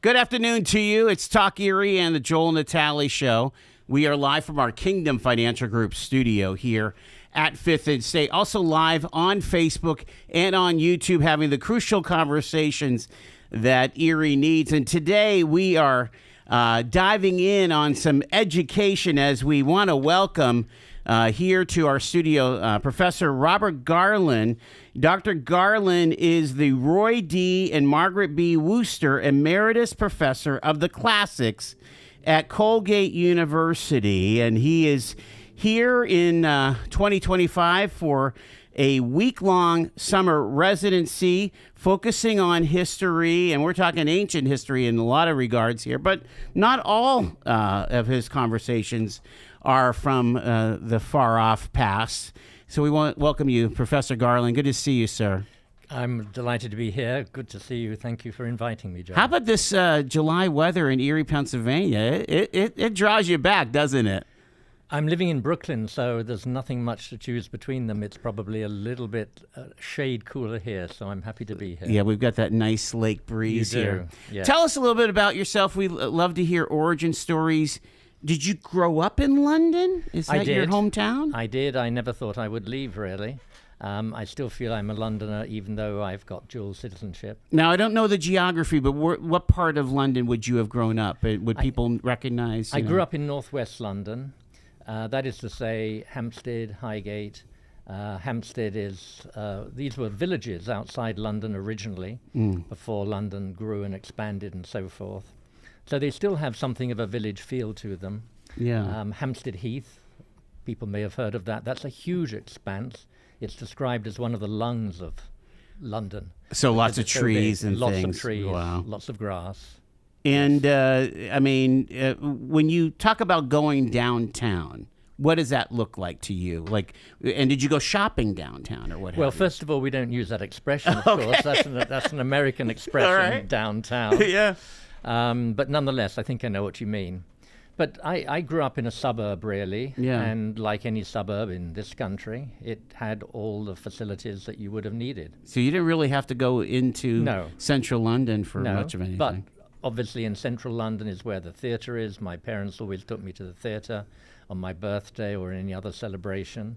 Good afternoon to you. It's Talk Erie and the Joel Natale Show. We are live from our Kingdom Financial Group studio here at 5th and State. Also live on Facebook and on YouTube, having the crucial conversations that Erie needs. And today we are diving in on some education as we want to welcome here to our studio Professor Robert Garland. Dr. Garland is the Roy D. and Margaret B. Wooster Emeritus Professor of the Classics at Colgate University, and he is here in 2025 for a week-long summer residency focusing on history, and we're talking ancient history in a lot of regards here, but not all of his conversations are from the far-off past. So we want to welcome you, Professor Garland. Good to see you, sir. I'm delighted to be here. Good to see you. Thank you for inviting me, Joe. How about this July weather in Erie, Pennsylvania? It draws you back, doesn't it? I'm living in Brooklyn, so there's nothing much to choose between them. It's probably a little bit shade cooler here, so I'm happy to be here. Yeah, we've got that nice lake breeze here. Yes. Tell us a little bit about yourself. We love to hear origin stories. Did you grow up in London? Is that your hometown? I did. I never thought I would leave, really. I still feel I'm a Londoner, even though I've got dual citizenship. Now, I don't know the geography, but what part of London would you have grown up? Would people recognize? I grew up in northwest London. That is to say, Hampstead, Highgate. Hampstead is, these were villages outside London originally, before London grew and expanded and so forth. So they still have something of a village feel to them. Yeah. Hampstead Heath, people may have heard of that. That's a huge expanse. It's described as one of the lungs of London. So lots of trees and lots things. Lots of trees, wow. Lots of grass. And, I mean, when you talk about going downtown, what does that look like to you? And did you go shopping downtown or what? Well, first of all, we don't use that expression, of course. That's an American expression, right. Downtown. Yeah. But nonetheless, I think I know what you mean. But I grew up in a suburb, really, yeah. And like any suburb in this country, it had all the facilities that you would have needed. So you didn't really have to go into central London for much of anything. But obviously in central London is where the theatre is. My parents always took me to the theatre on my birthday or any other celebration.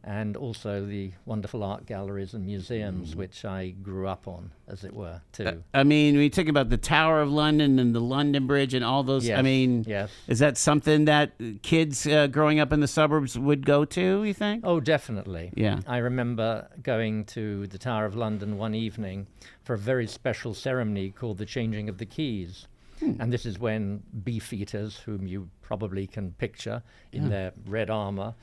And also the wonderful art galleries and museums, which I grew up on, as it were, too. I mean, when you think about the Tower of London and the London Bridge and all those, yes. I mean, yes. Is that something that kids growing up in the suburbs would go to, you think? Oh, definitely. Yeah. I remember going to the Tower of London one evening for a very special ceremony called the Changing of the Keys. And this is when beefeaters, whom you probably can picture in their red armor,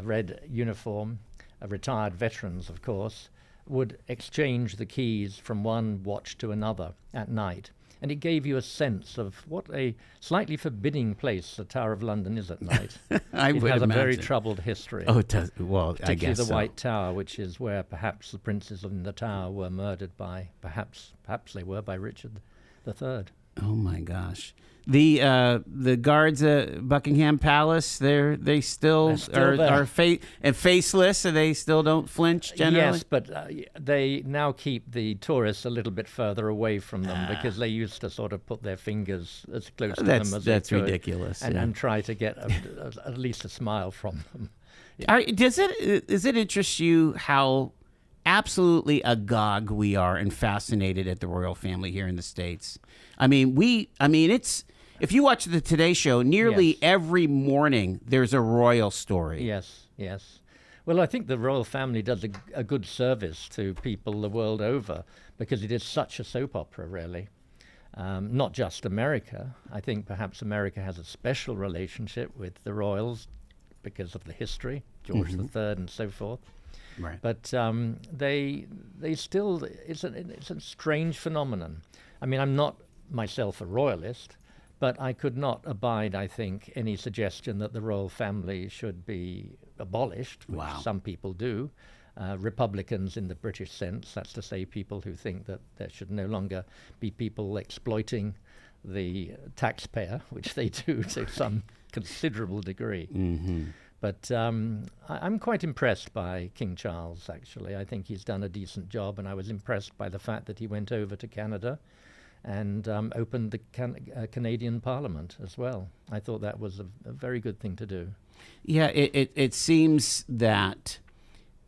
red uniform, retired veterans, of course, would exchange the keys from one watch to another at night. And it gave you a sense of what a slightly forbidding place the Tower of London is at night. It has imagine. a very troubled history. Oh, it does. Well, I guess the so. White Tower, which is where perhaps the princes in the tower were murdered by, perhaps they were by Richard III. Oh my gosh! The guards at Buckingham Palace, they still are faceless, so they still don't flinch generally. Yes, but they now keep the tourists a little bit further away from them because they used to sort of put their fingers as close to them as they could. That's ridiculous. And try to get at least a smile from them. Yeah. Does it interest you how absolutely agog we are and fascinated at the royal family here in the States? I mean, it's, if you watch the Today Show, nearly every morning there's a royal story. Yes, yes. Well, I think the royal family does a good service to people the world over because it is such a soap opera, really. Not just America. I think perhaps America has a special relationship with the royals because of the history, George III and so forth. Right. But they still, it's a strange phenomenon. I mean, I'm not myself a royalist, but I could not abide, I think, any suggestion that the royal family should be abolished, which some people do. Republicans in the British sense, that's to say people who think that there should no longer be people exploiting the taxpayer, which they do to some considerable degree. But I'm quite impressed by King Charles, actually. I think he's done a decent job, and I was impressed by the fact that he went over to Canada and opened the Canadian Parliament as well. I thought that was a very good thing to do. Yeah, it seems that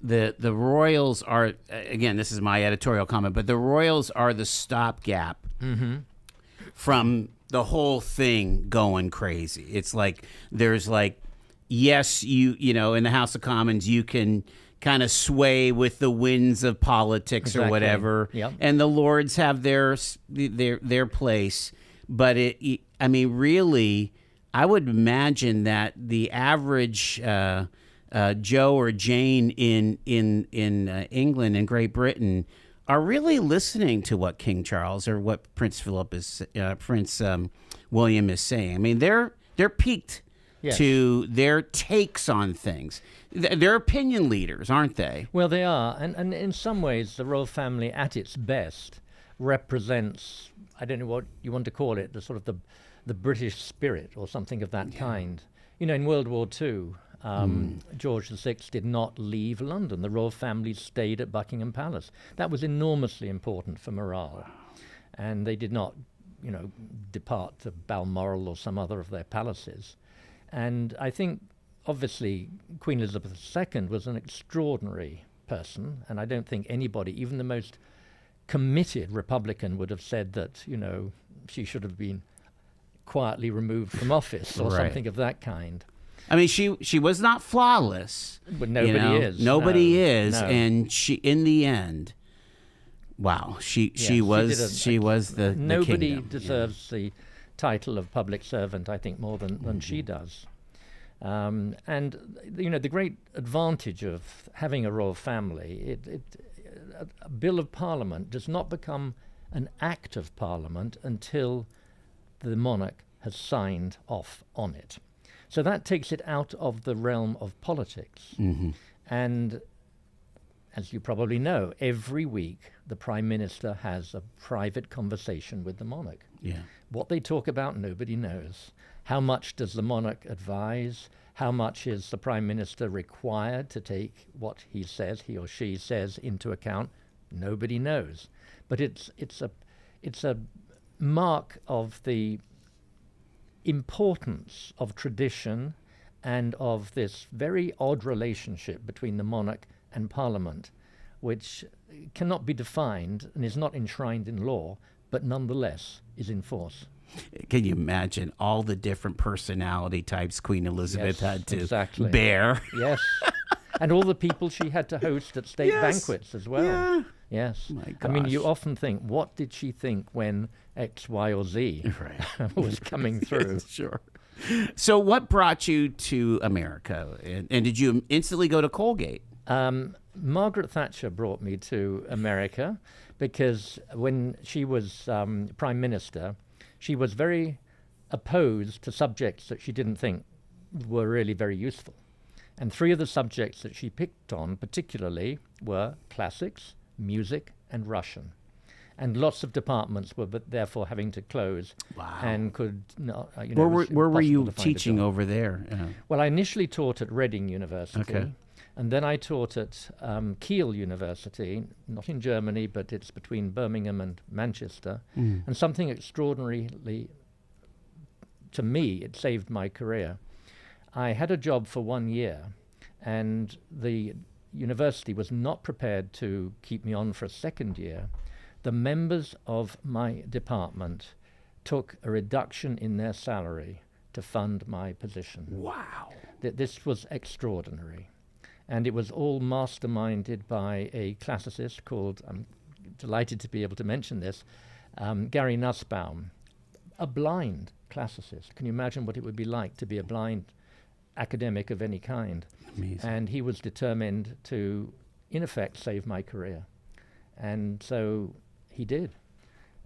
the Royals are, again, this is my editorial comment, but the Royals are the stopgap from the whole thing going crazy. It's like there's like, yes, you know, in the House of Commons, you can kind of sway with the winds of politics or whatever, and the Lords have their place. But I mean, really, I would imagine that the average Joe or Jane in England and Great Britain are really listening to what King Charles or what Prince William is saying. I mean, they're piqued to their takes on things. They're opinion leaders, aren't they? Well, they are, and in some ways, the royal family at its best represents, I don't know what you want to call it, the sort of the British spirit or something of that kind. You know, in World War II, George VI did not leave London. The royal family stayed at Buckingham Palace. That was enormously important for morale. And they did not, you know, depart to Balmoral or some other of their palaces. And I think, obviously, Queen Elizabeth II was an extraordinary person, and I don't think anybody, even the most committed Republican, would have said that, you know, she should have been quietly removed from office or something of that kind. I mean, she was not flawless, but nobody is. Nobody is, and she, in the end, wow, she was the nobody kingdom. deserves the title of public servant, I think, more than she does. And you know, the great advantage of having a royal family, a bill of parliament does not become an act of parliament until the monarch has signed off on it. So that takes it out of the realm of politics. And as you probably know, every week the Prime Minister has a private conversation with the monarch. What they talk about, nobody knows. How much does the monarch advise? How much is the Prime Minister required to take what he says, he or she says, into account? Nobody knows. But it's a mark of the importance of tradition and of this very odd relationship between the monarch and Parliament, which cannot be defined and is not enshrined in law, but nonetheless is in force. Can you imagine all the different personality types Queen Elizabeth had to bear? Yes. And all the people she had to host at state banquets as well. Yes. I mean, you often think, what did she think when X, Y, or Z was coming through? Sure. So what brought you to America? And did you instantly go to Colgate? Margaret Thatcher brought me to America because when she was Prime Minister, she was very opposed to subjects that she didn't think were really very useful. And three of the subjects that she picked on particularly were classics, music, and Russian. And lots of departments were therefore having to close and could not, you know, where were you teaching over there? Well, I initially taught at Reading University. And then I taught at Kiel University, not in Germany, but it's between Birmingham and Manchester. And something extraordinarily, to me, it saved my career. I had a job for 1 year, and the university was not prepared to keep me on for a second year. The members of my department took a reduction in their salary to fund my position. Wow. This was extraordinary. And it was all masterminded by a classicist called, I'm delighted to be able to mention this, Gary Nussbaum, a blind classicist. Can you imagine what it would be like to be a blind academic of any kind? Amazing. And he was determined to, in effect, save my career. And so he did.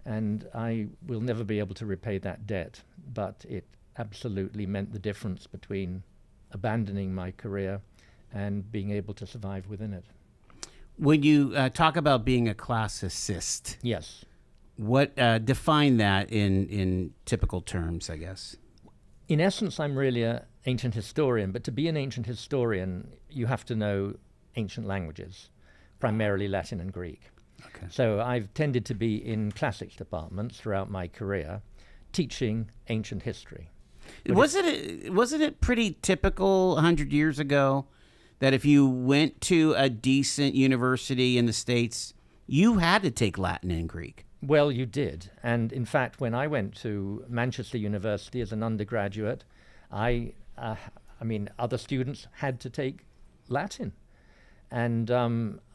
And I will never be able to repay that debt, but it absolutely meant the difference between abandoning my career and being able to survive within it. When you talk about being a classicist, yes, what define that in typical terms, I guess? In essence, I'm really an ancient historian, but to be an ancient historian, you have to know ancient languages, primarily Latin and Greek. Okay. So I've tended to be in classics departments throughout my career, teaching ancient history. Wasn't it pretty typical 100 years ago that if you went to a decent university in the States, you had to take Latin and Greek? Well, you did. And in fact, when I went to Manchester University as an undergraduate, I mean, other students had to take Latin. And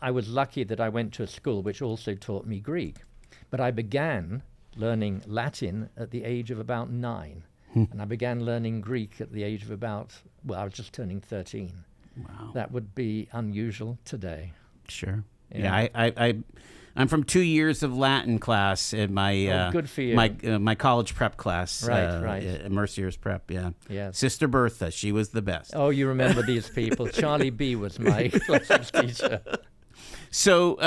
I was lucky that I went to a school which also taught me Greek. But I began learning Latin at the age of about 9. And I began learning Greek at the age of about, well, I was just turning 13. Wow. That would be unusual today. Sure. Yeah. Yeah, I'm from 2 years of Latin class in my good for you. my college prep class. Right. Mercier's prep. Yeah. Yes. Sister Bertha, she was the best. Oh, you remember these people. Charlie B was my classics teacher. So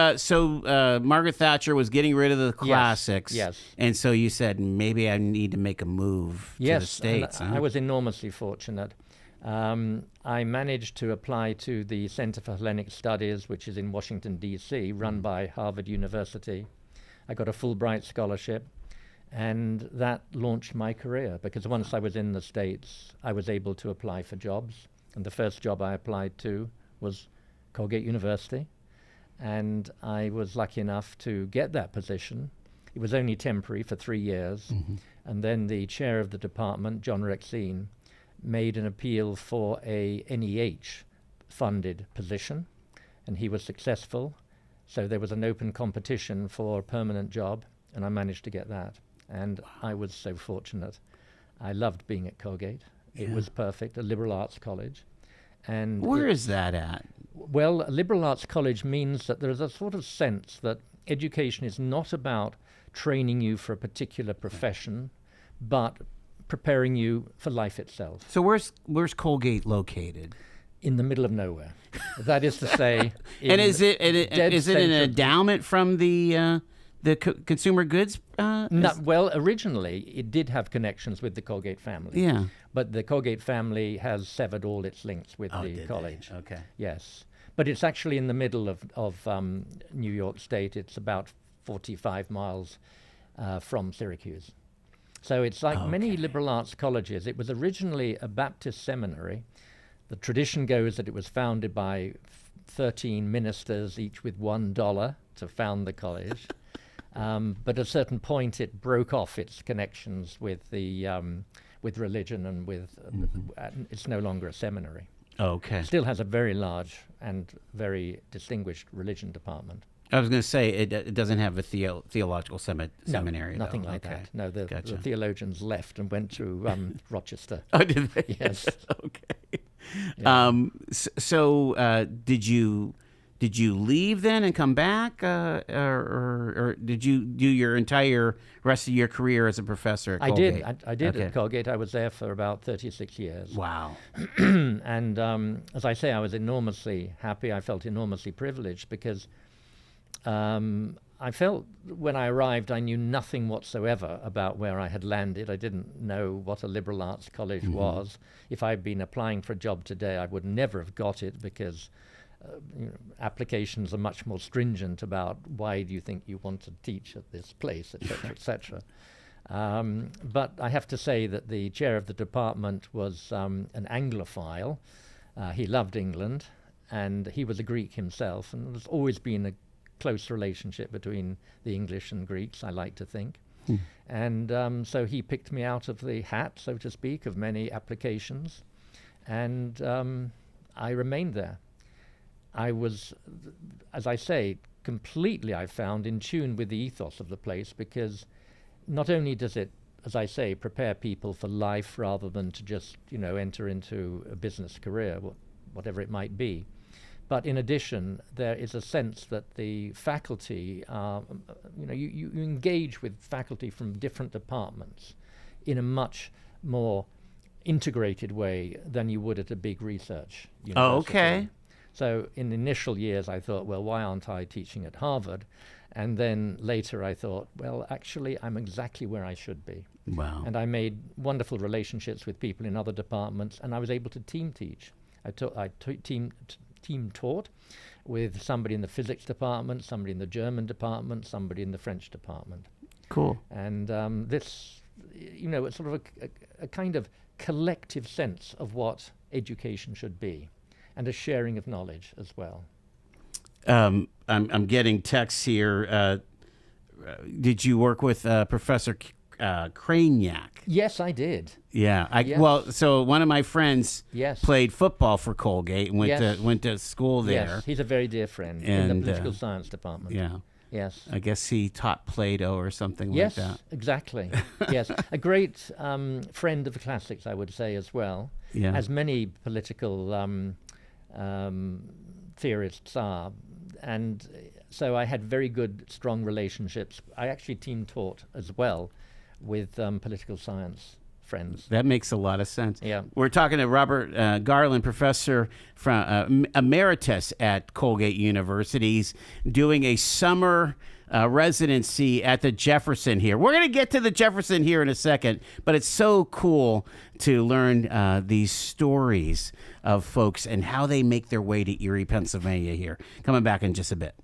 Margaret Thatcher was getting rid of the classics. Yes. And so you said, maybe I need to make a move to the States. And I was enormously fortunate. I managed to apply to the Center for Hellenic Studies, which is in Washington, D.C., run by Harvard University. I got a Fulbright scholarship, and that launched my career, because once I was in the States, I was able to apply for jobs. And the first job I applied to was Colgate University. And I was lucky enough to get that position. It was only temporary for 3 years. Mm-hmm. And then the chair of the department, John Rexine, made an appeal for a NEH-funded position, and he was successful. So there was an open competition for a permanent job, and I managed to get that. And I was so fortunate. I loved being at Colgate. It was perfect, a liberal arts college. And where is that at? Well, a liberal arts college means that there is a sort of sense that education is not about training you for a particular profession, but preparing you for life itself. So where's Colgate located? In the middle of nowhere. That is to say, and is it an endowment from the consumer goods? Well, originally it did have connections with the Colgate family. Yeah. But the Colgate family has severed all its links with the college. Okay. Yes. But it's actually in the middle of New York State. It's about 45 miles from Syracuse. So it's like many liberal arts colleges. It was originally a Baptist seminary. The tradition goes that it was founded by 13 ministers, each with $1 to found the college. But at a certain point, it broke off its connections with the with religion and with it's no longer a seminary. Okay. Still has a very large and very distinguished religion department. I was going to say it doesn't have a theological seminary. Nothing though. like that. No, the Gotcha. theologians left and went to Rochester. Oh, did they? Yes. Okay. Yeah. Did you leave then and come back, or did you do your entire rest of your career as a professor at Colgate? I did at Colgate. I was there for about 36 years. Wow. And as I say, I was enormously happy. I felt enormously privileged because I felt when I arrived, I knew nothing whatsoever about where I had landed. I didn't know what a liberal arts college was. If I'd been applying for a job today, I would never have got it because applications are much more stringent about why do you think you want to teach at this place, etc., etc. But I have to say that the chair of the department was an Anglophile. He loved England, and he was a Greek himself, and there's always been a close relationship between the English and Greeks, I like to think. And so he picked me out of the hat, so to speak, of many applications, and I remained there. I was, as I say, completely, I found, in tune with the ethos of the place, because not only does it, as I say, prepare people for life rather than to just, enter into a business career, whatever it might be, but in addition, there is a sense that the faculty are, you engage with faculty from different departments in a much more integrated way than you would at a big research university. Oh, okay. So in the initial years, I thought, well, why aren't I teaching at Harvard? And then later I thought, well, actually, I'm exactly where I should be. Wow. And I made wonderful relationships with people in other departments, and I was able to team teach. I team taught with somebody in the physics department, somebody in the German department, somebody in the French department. Cool. And this, it's sort of a kind of collective sense of what education should be, and a sharing of knowledge as well. I'm getting texts here. Did you work with Professor Craniac? Yes, I did. Yeah. Yes. Well, so one of my friends Yes. played football for Colgate and went to school there. Yes, he's a very dear friend in the And, political science department. Yeah. Yes. I guess he taught Plato or something Yes, like that. exactly. Yes, a great friend of the classics, I would say, as well. Yeah. As many political theorists are. And so I had very good, strong relationships. I actually team taught as well with political science friends. That makes a lot of sense. Yeah. We're talking to Robert Garland, professor from emeritus at Colgate University. He's doing a summer residency at the Jefferson here. We're going to get to the Jefferson here in a second, but it's so cool to learn these stories of folks and how they make their way to Erie, Pennsylvania here. Coming back in just a bit.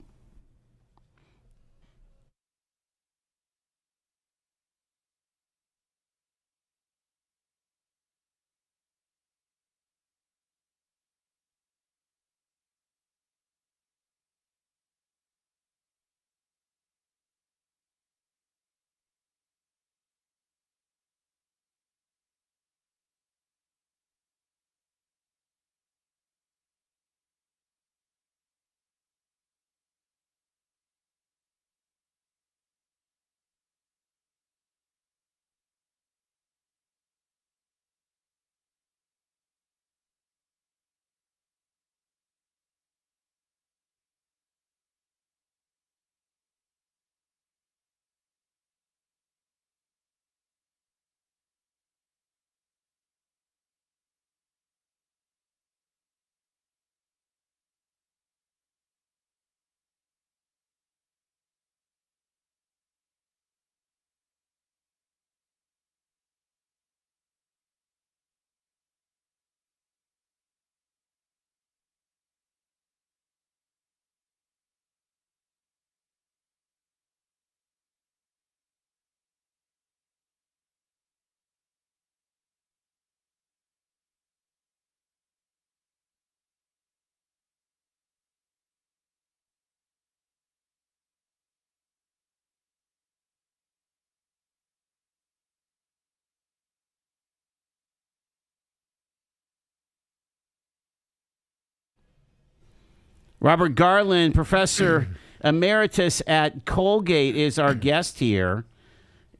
Robert Garland, professor emeritus at Colgate, is our guest here.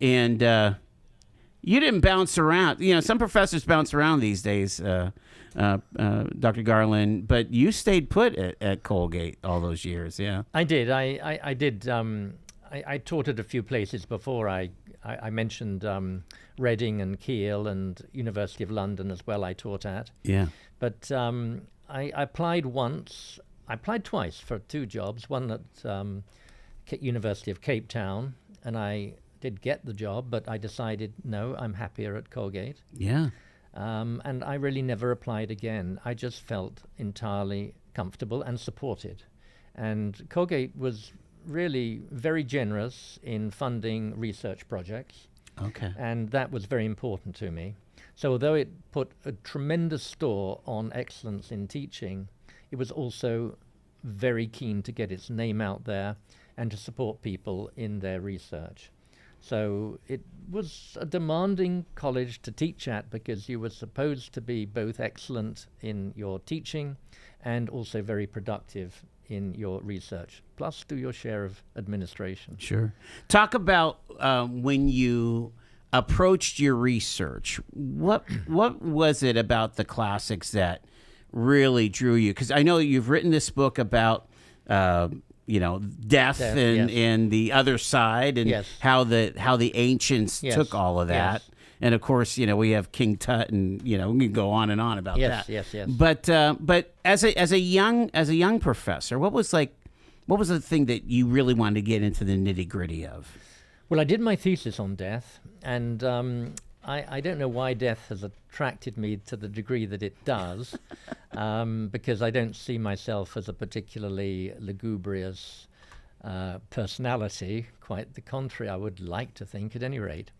And you didn't bounce around. You know, some professors bounce around these days, Dr. Garland, but you stayed put at Colgate all those years, yeah. I did. I did. I taught at a few places before. I mentioned Reading and Keele and University of London as well I taught at. Yeah. But I applied once. I applied twice for 2 jobs, one at University of Cape Town, and I did get the job, but I decided, no, I'm happier at Colgate. Yeah. And I really never applied again. I just felt entirely comfortable and supported. And Colgate was really very generous in funding research projects. Okay. And that was very important to me. So although it put a tremendous store on excellence in teaching, it was also very keen to get its name out there and to support people in their research. So it was a demanding college to teach at because you were supposed to be both excellent in your teaching and also very productive in your research, plus do your share of administration. Sure. Talk about when you approached your research. What was it about the classics that really drew you? Because I know you've written this book about death and, yes. and the other side, and Yes. how the ancients Yes. took all of that. Yes. And of course, we have King Tut, and we can go on and on about Yes, that. yes, yes. But as a young professor, what was the thing that you really wanted to get into the nitty-gritty of? Well, I did my thesis on death, and I don't know why death has attracted me to the degree that it does. because I don't see myself as a particularly lugubrious personality. Quite the contrary, I would like to think, at any rate.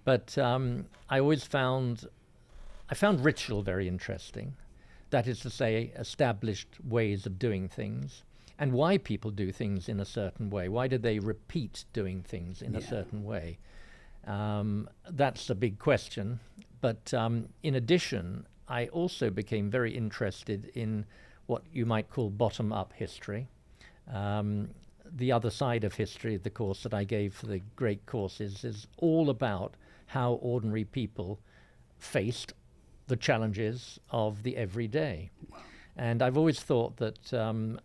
But I always I found ritual very interesting. That is to say, established ways of doing things, and why people do things in a certain way. Why do they repeat doing things in a certain way? That's a big question. But in addition, I also became very interested in what you might call bottom-up history. The other side of history, the course that I gave for the great courses, is all about how ordinary people faced the challenges of the everyday. And I've always thought that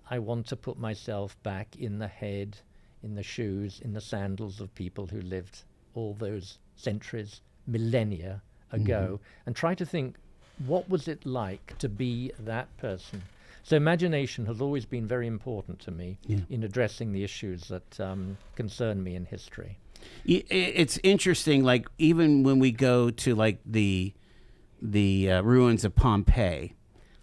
I want to put myself back in the head, in the shoes, in the sandals of people who lived all those centuries, millennia ago, and try to think, what was it like to be that person? So imagination has always been very important to me in addressing the issues that concern me in history. It's interesting, like even when we go to like the ruins of Pompeii,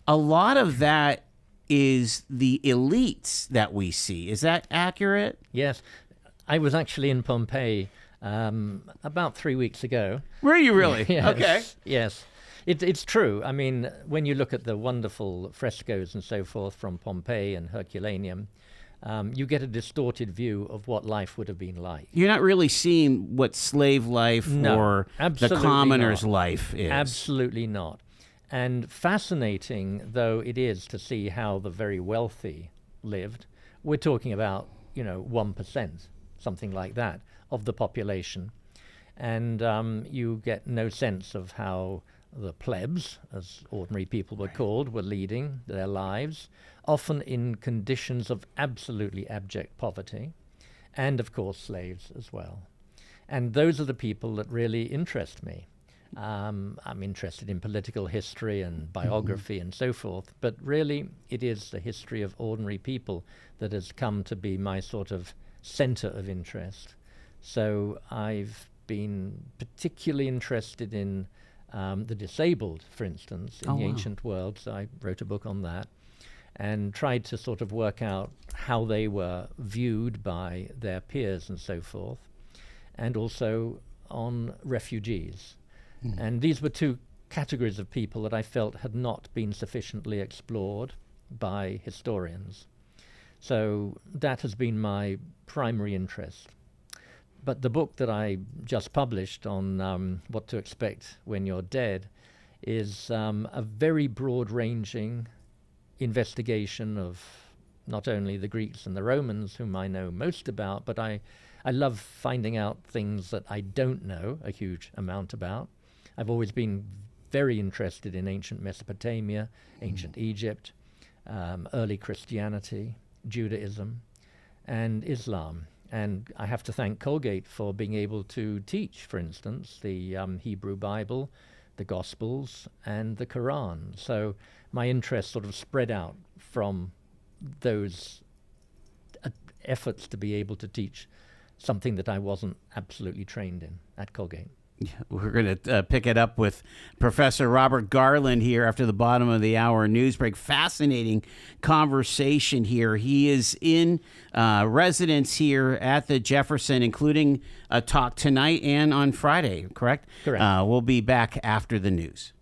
a lot of that is the elites that we see. Is that accurate? Yes. I was actually in Pompeii about 3 weeks ago. Were you really? Yes, Okay. Yes. It's true. I mean, when you look at the wonderful frescoes and so forth from Pompeii and Herculaneum, you get a distorted view of what life would have been like. You're not really seeing what slave life or the commoner's life is. Absolutely not. And fascinating though it is to see how the very wealthy lived, we're talking about, 1%, something like that, of the population. And you get no sense of how the plebs, as ordinary people were called, were leading their lives, often in conditions of absolutely abject poverty, and of course slaves as well. And those are the people that really interest me. I'm interested in political history and biography and so forth, but really it is the history of ordinary people that has come to be my sort of center of interest. So I've been particularly interested in the disabled, for instance, in the ancient world. So I wrote a book on that and tried to sort of work out how they were viewed by their peers and so forth, and also on refugees. And these were two categories of people that I felt had not been sufficiently explored by historians. So that has been my primary interest. But the book that I just published on what to expect when you're dead is a very broad-ranging investigation of not only the Greeks and the Romans, whom I know most about, but I love finding out things that I don't know a huge amount about. I've always been very interested in ancient Mesopotamia, ancient Egypt, early Christianity, Judaism, and Islam. And I have to thank Colgate for being able to teach, for instance, the Hebrew Bible, the Gospels, and the Quran. So my interest sort of spread out from those efforts to be able to teach something that I wasn't absolutely trained in at Colgate. Yeah, we're going to pick it up with Professor Robert Garland here after the bottom of the hour news break. Fascinating conversation here. He is in residence here at the Jefferson, including a talk tonight and on Friday, correct? Correct. We'll be back after the news.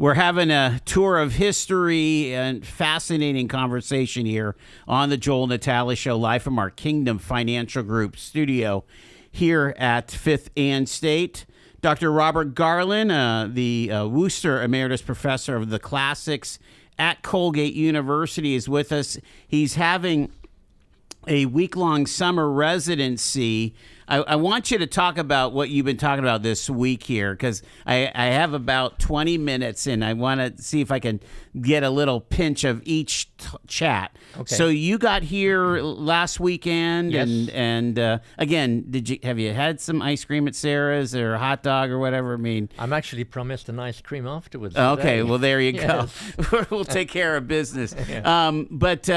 We're having a tour of history and fascinating conversation here on the Joel Natale Show, live from our Kingdom Financial Group studio here at 5th and State. Dr. Robert Garland, the Worcester Emeritus Professor of the Classics at Colgate University, is with us. He's having a week-long summer residency. I want you to talk about what you've been talking about this week here, because I have about 20 minutes, and I want to see if I can get a little pinch of each chat. Okay. So you got here last weekend, Yes. and again, have you had some ice cream at Sarah's or a hot dog or whatever? I mean, I'm actually promised an ice cream afterwards. okay, today. well, there you Yes. go. We'll take care of business. Yeah. But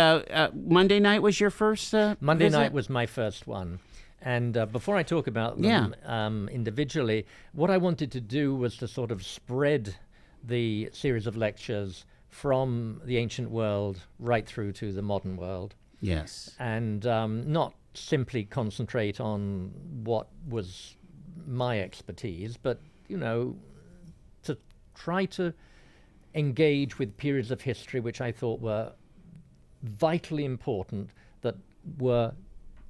Monday night was your first Monday visit? night was my first one. And before I talk about them individually, what I wanted to do was to sort of spread the series of lectures from the ancient world right through to the modern world. Yes. And not simply concentrate on what was my expertise, but, to try to engage with periods of history which I thought were vitally important, that were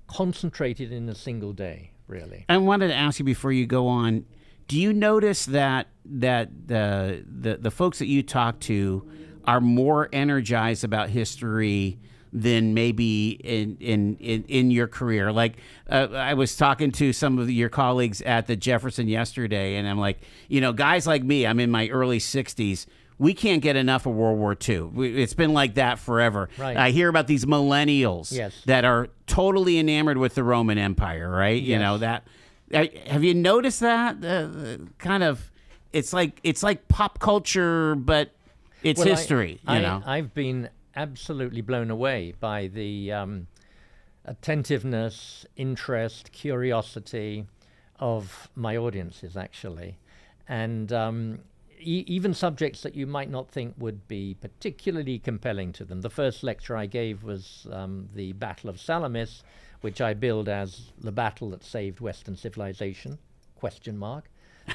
concentrated in a single day, really. I wanted to ask you before you go on, do you notice that the folks that you talk to are more energized about history than maybe in your career? Like I was talking to some of your colleagues at the Jefferson yesterday, and I'm like, guys like me, I'm in my early 60s. We can't get enough of World War II. It's been like that forever. Right. I hear about these millennials that are totally enamored with the Roman Empire, right? Yes. Have you noticed that? Kind of, it's like pop culture, but it's history. I've been absolutely blown away by the attentiveness, interest, curiosity of my audiences, actually, and even subjects that you might not think would be particularly compelling to them. The first lecture I gave was the Battle of Salamis, which I billed as the battle that saved Western civilization, ?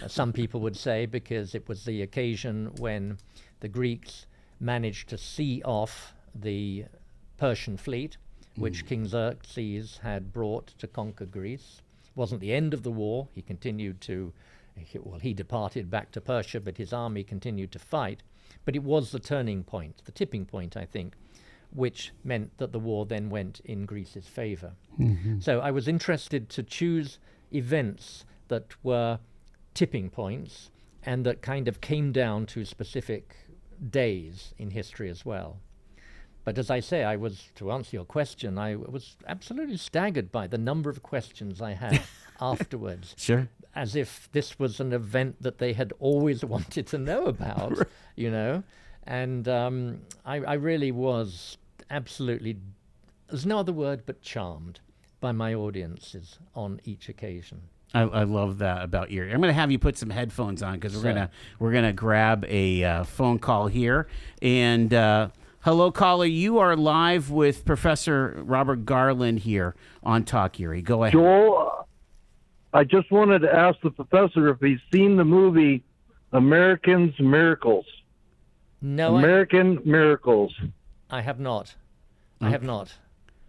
Some people would say, because it was the occasion when the Greeks managed to see off the Persian fleet, which King Xerxes had brought to conquer Greece. It wasn't the end of the war. He continued to he departed back to Persia, but his army continued to fight. But it was the turning point, the tipping point, I think, which meant that the war then went in Greece's favor. So I was interested to choose events that were tipping points and that kind of came down to specific days in history as well. But as I say, to answer your question, I was absolutely staggered by the number of questions I had afterwards. Sure. As if this was an event that they had always wanted to know about, And I really was absolutely, there's no other word but charmed by my audiences on each occasion. I love that about Erie. I'm going to have you put some headphones on, because we're gonna grab a phone call here. And hello, caller. You are live with Professor Robert Garland here on Talk Erie. Go ahead. Joel, I just wanted to ask the professor if he's seen the movie American Miracles. No, American Miracles. I have not. I have not.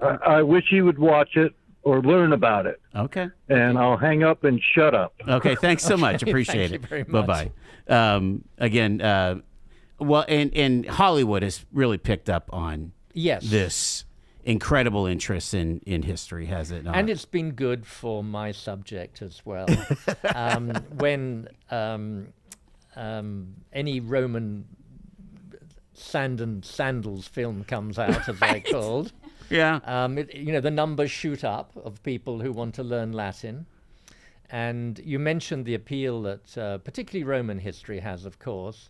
I wish he would watch it or learn about it. Okay. And I'll hang up and shut up. Okay, thanks so much. Appreciate Thank it. you very much. Bye-bye. Again, well, and Hollywood has really picked up on this incredible interest in history, has it not? And it's been good for my subject as well. When any Roman sand and sandals film comes out, as they're called, the numbers shoot up of people who want to learn Latin. And you mentioned the appeal that particularly Roman history has, of course.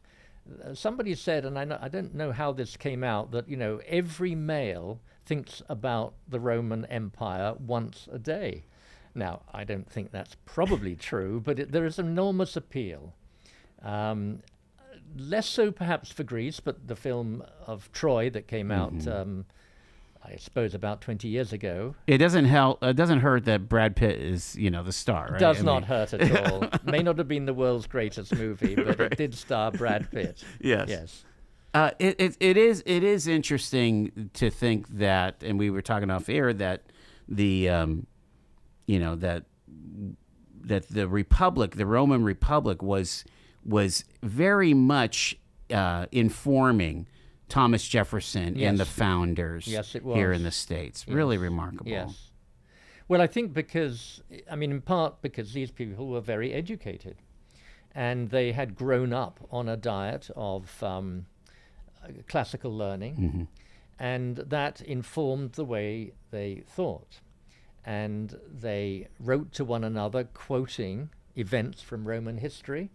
Somebody said, and I don't know how this came out, that every male thinks about the Roman Empire once a day. Now, I don't think that's probably true, but there is enormous appeal. Less so perhaps for Greece, but the film of Troy that came out I suppose about 20 years ago. It doesn't help. It doesn't hurt that Brad Pitt is, the star, right? Does not hurt at all. May not have been the world's greatest movie, but Right. it did star Brad Pitt. Yes. Yes. It is interesting to think that, and we were talking off air, that the that the Republic, the Roman Republic, was very much informing Thomas Jefferson Yes. and the founders Yes, it here was. in the States. Yes. Really remarkable. Yes. Well, I think in part because these people were very educated, and they had grown up on a diet of classical learning, Mm-hmm. and that informed the way they thought. And they wrote to one another, quoting events from Roman history.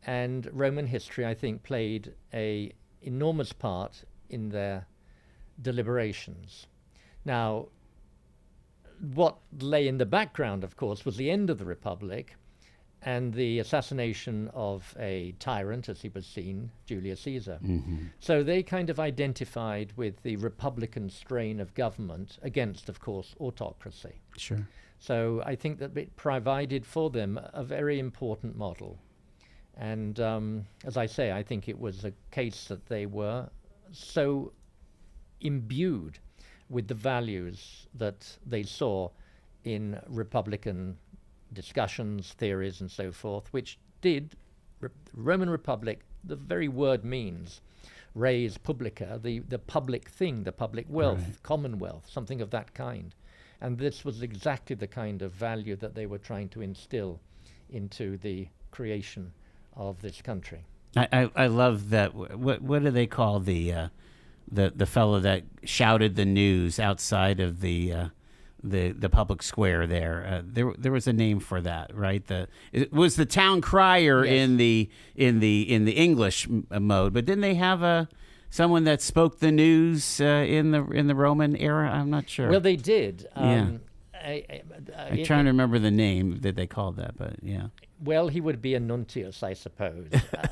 And Roman history, I think, played an enormous part in their deliberations. Now, what lay in the background, of course, was the end of the Republic and the assassination of a tyrant, as he was seen, Julius Caesar. Mm-hmm. So they kind of identified with the Republican strain of government against, of course, autocracy. Sure. So I think that it provided for them a very important model. And as I say, I think it was a case that they were so imbued with the values that they saw in Republican discussions, theories, and so forth, which did, Roman Republic, the very word means, res publica, the public thing, the public wealth, Right. commonwealth, something of that kind. And this was exactly the kind of value that they were trying to instill into the creation of this country. I love that. What do they call the fellow that shouted the news outside of the public square there? There was a name for that, right? It was the town crier. Yes. in the English mode, but didn't they have someone that spoke the news in the Roman era? I'm not sure. Well, they did. Yeah. I'm trying to remember the name that they called that, but yeah. Well, he would be a nuntius, I suppose,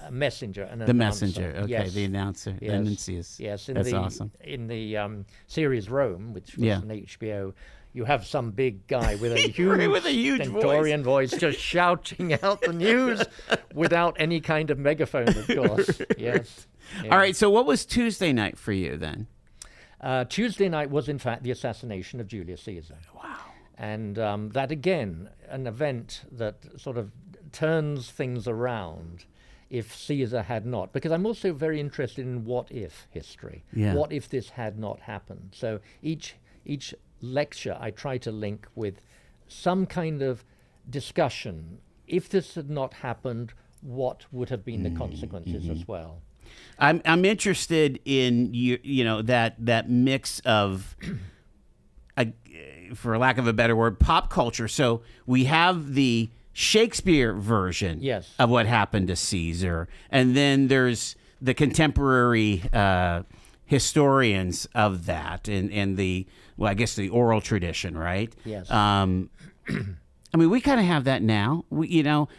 a messenger, an The announcer. messenger, okay, Yes. the announcer, the Yes. nuntius. Yes, That's awesome. In the series Rome, which was Yeah. an HBO, you have some big guy with a Right, huge, with a huge stentorian voice just shouting out the news without any kind of megaphone, of course. Yes. Yeah. All right, so what was Tuesday night for you then? Tuesday night was, in fact, the assassination of Julius Caesar. Wow. And that, again, an event that sort of turns things around if Caesar had not. Because I'm also very interested in what-if history. Yeah. What if this had not happened? So each lecture I try to link with some kind of discussion. If this had not happened, what would have been the consequences as well? I'm interested in that mix of, for lack of a better word, pop culture. So we have the Shakespeare version Yes. of what happened to Caesar, and then there's the contemporary historians of that, and the I guess the oral tradition, right? Yes. I mean, we kind of have that now.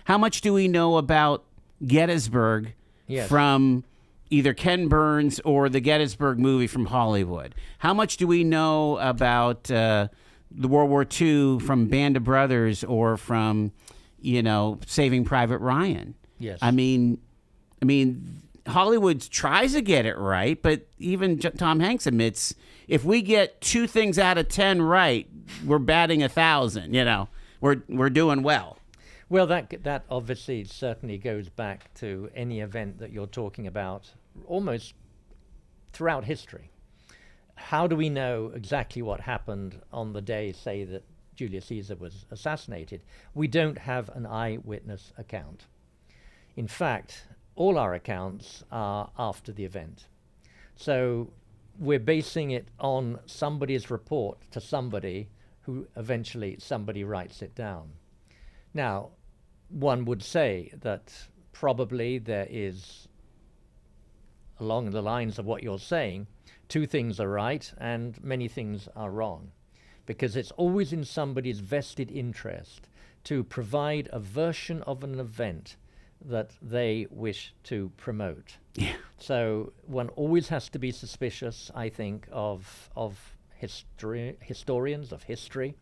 How much do we know about Gettysburg Yes. from either Ken Burns or the Gettysburg movie from Hollywood? How much do we know about the World War II from Band of Brothers or from, Saving Private Ryan? Yes. I mean, Hollywood tries to get it right, but even Tom Hanks admits if we get 2 things out of 10 right, we're batting 1,000. We're doing well. Well, that obviously certainly goes back to any event that you're talking about almost throughout history. How do we know exactly what happened on the day, say, that Julius Caesar was assassinated? We don't have an eyewitness account. In fact, all our accounts are after the event. So we're basing it on somebody's report to somebody who eventually somebody writes it down. Now, one would say that probably there is, along the lines of what you're saying, 2 things are right and many things are wrong, because it's always in somebody's vested interest to provide a version of an event that they wish to promote. Yeah. So one always has to be suspicious, I think, of historians of history.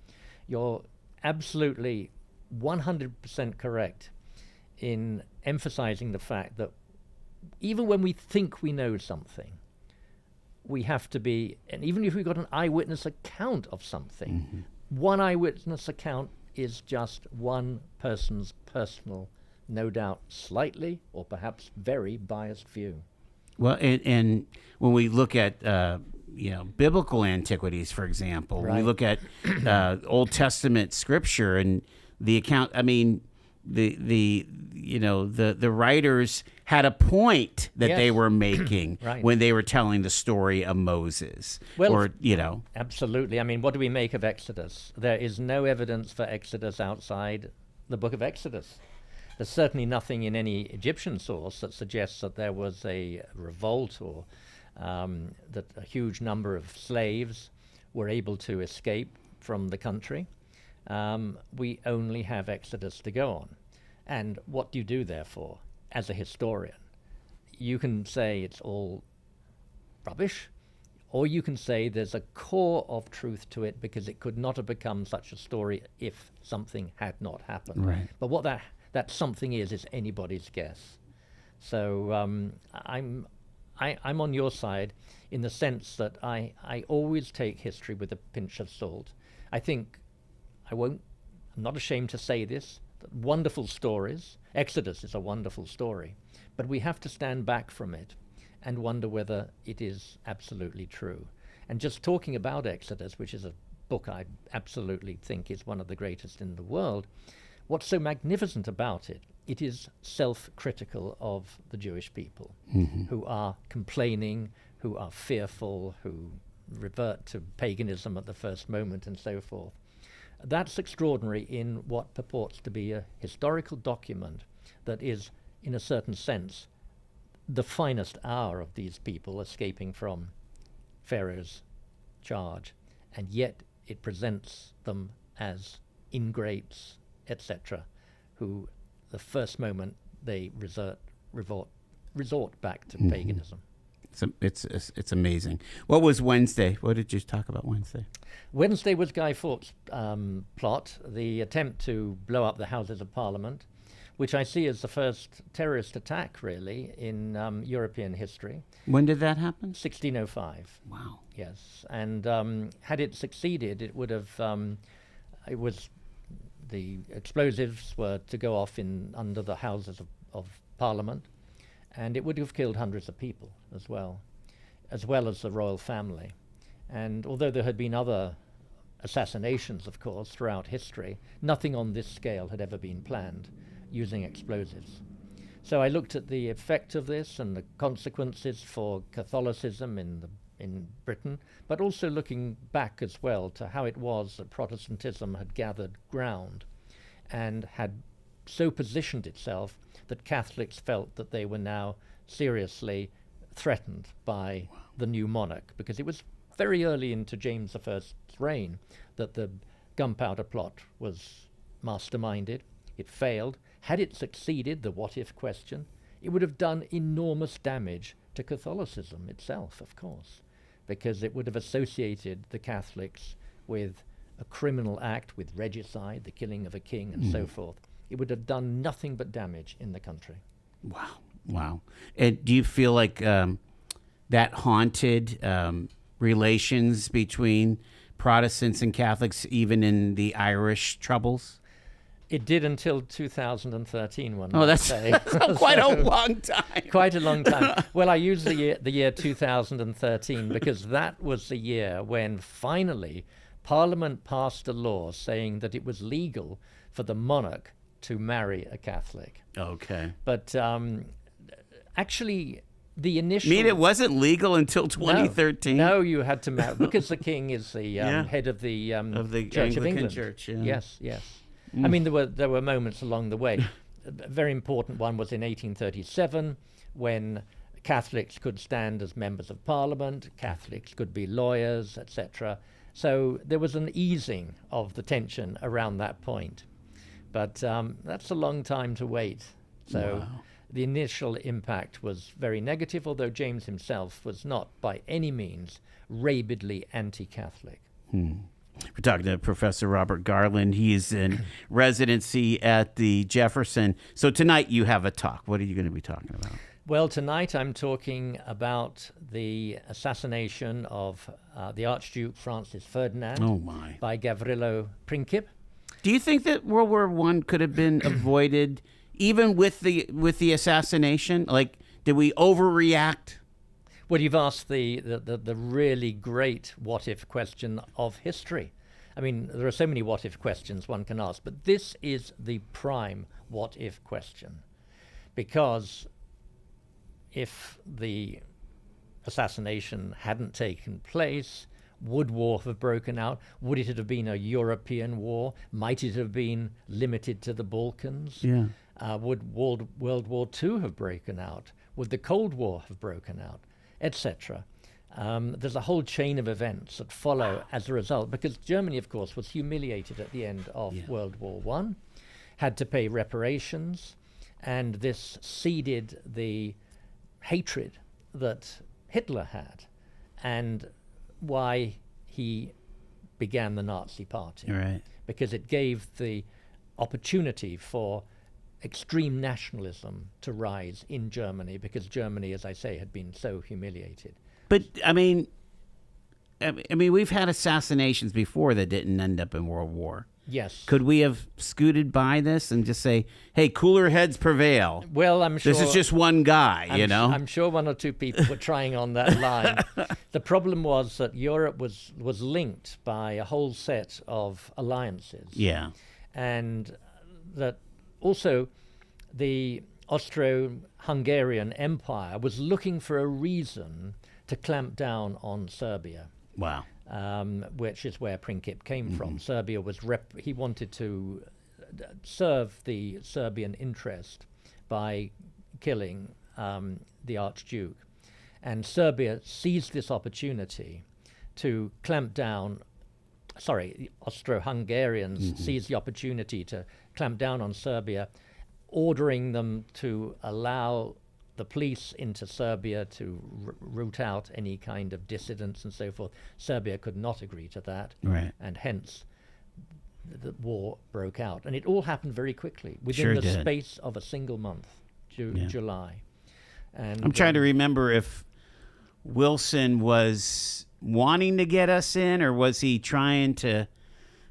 You're absolutely 100% correct in emphasizing the fact that even when we think we know something, we have to be, and even if we've got an eyewitness account of something, one eyewitness account is just one person's personal, no doubt slightly or perhaps very biased view. Well, and when we look at biblical antiquities, for example, we look at Old Testament scripture and the account. I mean, the writers had a point that they were making when they were telling the story of Moses. Well, absolutely. I mean, what do we make of Exodus? There is no evidence for Exodus outside the book of Exodus. There's certainly nothing in any Egyptian source that suggests that there was a revolt or that a huge number of slaves were able to escape from the country. We only have Exodus to go on. And what do you do, therefore, as a historian? You can say it's all rubbish, or you can say there's a core of truth to it because it could not have become such a story if something had not happened. Right. But what that something is anybody's guess. So I'm on your side in the sense that I always take history with a pinch of salt. I think I'm not ashamed to say this, that wonderful stories, Exodus is a wonderful story, but we have to stand back from it and wonder whether it is absolutely true. And just talking about Exodus, which is a book I absolutely think is one of the greatest in the world, what's so magnificent about it, it is self-critical of the Jewish people who are complaining, who are fearful, who revert to paganism at the first moment and so forth. That's extraordinary in what purports to be a historical document that is, in a certain sense, the finest hour of these people escaping from Pharaoh's charge, and yet it presents them as ingrates, etc., who the first moment they resort back to paganism. It's amazing. What was Wednesday? What did you talk about Wednesday? Wednesday was Guy Fawkes' plot, the attempt to blow up the Houses of Parliament, which I see as the first terrorist attack, really, in European history. When did that happen? 1605. Wow. Yes, and had it succeeded, it would have. The explosives were to go off under the Houses of Parliament, and it would have killed hundreds of people as well as the royal family. And although there had been other assassinations, of course, throughout history, nothing on this scale had ever been planned using explosives. So I looked at the effect of this and the consequences for Catholicism in Britain, but also looking back as well to how it was that Protestantism had gathered ground and had so positioned itself that Catholics felt that they were now seriously threatened by the new monarch, because it was very early into James I's reign that the gunpowder plot was masterminded. It failed. Had it succeeded, the what-if question, it would have done enormous damage to Catholicism itself, of course, because it would have associated the Catholics with a criminal act, with regicide, the killing of a king, and so forth. It would have done nothing but damage in the country. Wow. And do you feel like that haunted relations between Protestants and Catholics, even in the Irish Troubles? It did until 2013. That's quite a long time. Quite a long time. Well, I use the year 2013 because that was the year when finally Parliament passed a law saying that it was legal for the monarch to marry a Catholic. Okay. But actually, the initial... You mean it wasn't legal until 2013? No, you had to marry, because the king is the head of the Church of England. Church, Yes. I mean, there were moments along the way. A very important one was in 1837, when Catholics could stand as members of Parliament, Catholics could be lawyers, etc. So there was an easing of the tension around that point. But that's a long time to wait. So the initial impact was very negative, although James himself was not by any means rabidly anti-Catholic. We're talking to Professor Robert Garland. He's in residency at the Jefferson. So tonight you have a talk. What are you going to be talking about? Well, tonight I'm talking about the assassination of the Archduke Francis Ferdinand by Gavrilo Princip. Do you think that World War I could have been avoided even with the assassination? Like, did we overreact? Well, you've asked the really great what-if question of history. I mean, there are so many what-if questions one can ask, but this is the prime what-if question. Because if the assassination hadn't taken place, would war have broken out? Would it have been a European war? Might it have been limited to the Balkans? Yeah. Would World War II have broken out? Would the Cold War have broken out? Etc. There's a whole chain of events that follow as a result, because Germany, of course, was humiliated at the end of World War I, had to pay reparations, and this seeded the hatred that Hitler had, and why he began the Nazi Party. Right. Because it gave the opportunity for extreme nationalism to rise in Germany, because Germany, as I say, had been so humiliated. But I mean, we've had assassinations before that didn't end up in World War. Yes. Could we have scooted by this and just say, "Hey, cooler heads prevail"? Well, I'm sure this is just one guy. I'm sure one or two people were trying on that line. The problem was that Europe was linked by a whole set of alliances. Yeah. And that also the Austro-Hungarian Empire was looking for a reason to clamp down on Serbia. Wow. Which is where Princip came from. Serbia was he wanted to serve the Serbian interest by killing the Archduke, and Serbia seized this opportunity to clamp down. Sorry, the Austro-Hungarians seized the opportunity to clamp down on Serbia, ordering them to allow the police into Serbia to root out any kind of dissidents and so forth. Serbia could not agree to that, right. And hence the war broke out. And it all happened very quickly, within the space of a single month, July. And I'm trying to remember if Wilson was wanting to get us in, or was he trying to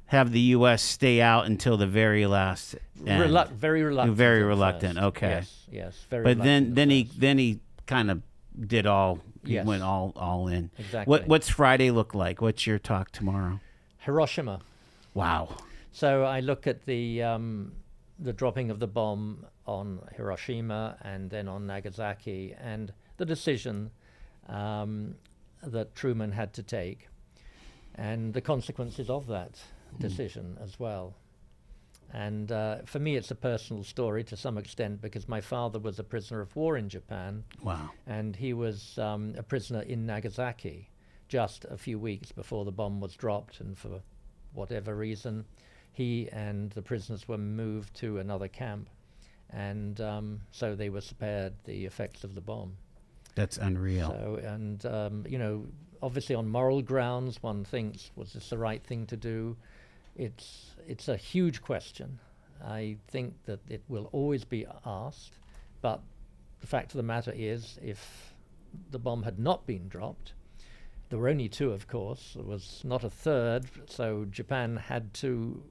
have the U.S. stay out until the very last end? Very reluctant. Very reluctant. First. Okay. Yes. Very. But reluctant then he kind of did all. He went all in. Exactly. What's Friday look like? What's your talk tomorrow? Hiroshima. Wow. So I look at the dropping of the bomb on Hiroshima and then on Nagasaki, and the decision that Truman had to take, and the consequences of that decision as well. And for me, it's a personal story to some extent, because my father was a prisoner of war in Japan. Wow. And he was a prisoner in Nagasaki just a few weeks before the bomb was dropped, and for whatever reason, he and the prisoners were moved to another camp, and so they were spared the effects of the bomb. That's unreal. So, and obviously on moral grounds, one thinks, was this the right thing to do? It's a huge question. I think that it will always be asked, but the fact of the matter is, if the bomb had not been dropped, there were only two, of course. There was not a third, so Japan had to.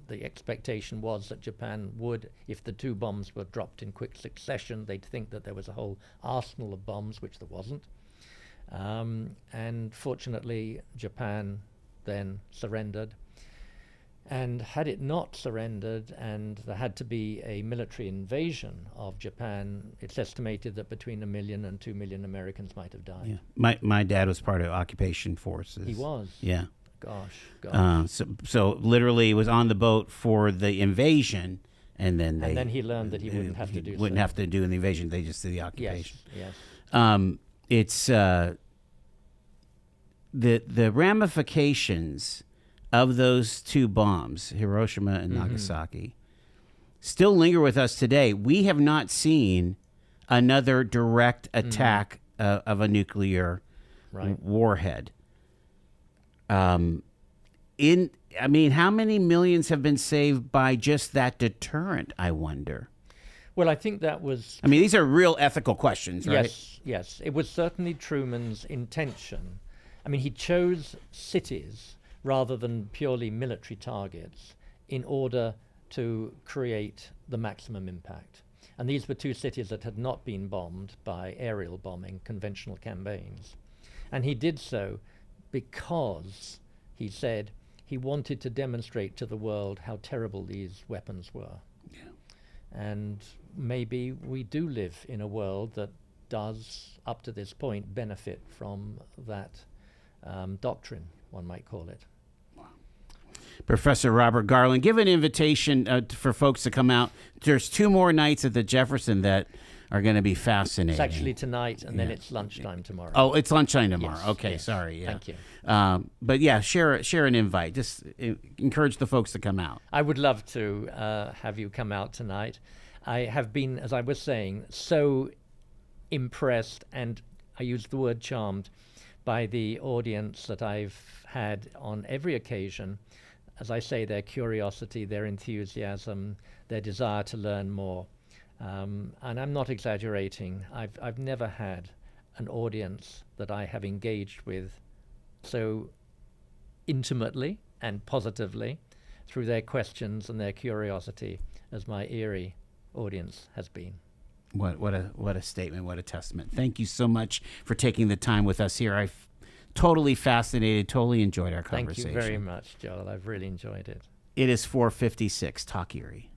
The expectation was that Japan would, if the two bombs were dropped in quick succession, they'd think that there was a whole arsenal of bombs, which there wasn't. And fortunately, Japan then surrendered. And had it not surrendered, and there had to be a military invasion of Japan, it's estimated that between 1 million and 2 million Americans might have died. Yeah. My dad was part of occupation forces. He was? Yeah. Gosh. So literally he was on the boat for the invasion, and then he learned that he wouldn't have to do wouldn't have to do the invasion. They just did the occupation. Yes. It's the ramifications of those two bombs, Hiroshima and Nagasaki, still linger with us today. We have not seen another direct attack of a nuclear warhead. How many millions have been saved by just that deterrent, I wonder? Well, I think that was... these are real ethical questions, right? Yes. It was certainly Truman's intention. He chose cities rather than purely military targets in order to create the maximum impact. And these were two cities that had not been bombed by aerial bombing, conventional campaigns. And he did so because, he said, he wanted to demonstrate to the world how terrible these weapons were. Yeah. And maybe we do live in a world that does, up to this point, benefit from that doctrine, one might call it. Professor Robert Garland, give an invitation for folks to come out. There's 2 more nights at the Jefferson that are going to be fascinating. It's actually tonight, and then it's lunchtime tomorrow. Oh, it's lunchtime tomorrow. Yes, okay, yes. Sorry. Yeah. Thank you. But yeah, share an invite. Just encourage the folks to come out. I would love to have you come out tonight. I have been, as I was saying, so impressed, and I use the word charmed, by the audience that I've had on every occasion. As I say, their curiosity, their enthusiasm, their desire to learn more. And I'm not exaggerating. I've never had an audience that I have engaged with so intimately and positively through their questions and their curiosity as my Erie audience has been. What a statement, what a testament. Thank you so much for taking the time with us here. I've totally fascinated, totally enjoyed our conversation. Thank you very much, Joel. I've really enjoyed it. It is 4:56, Talk Erie.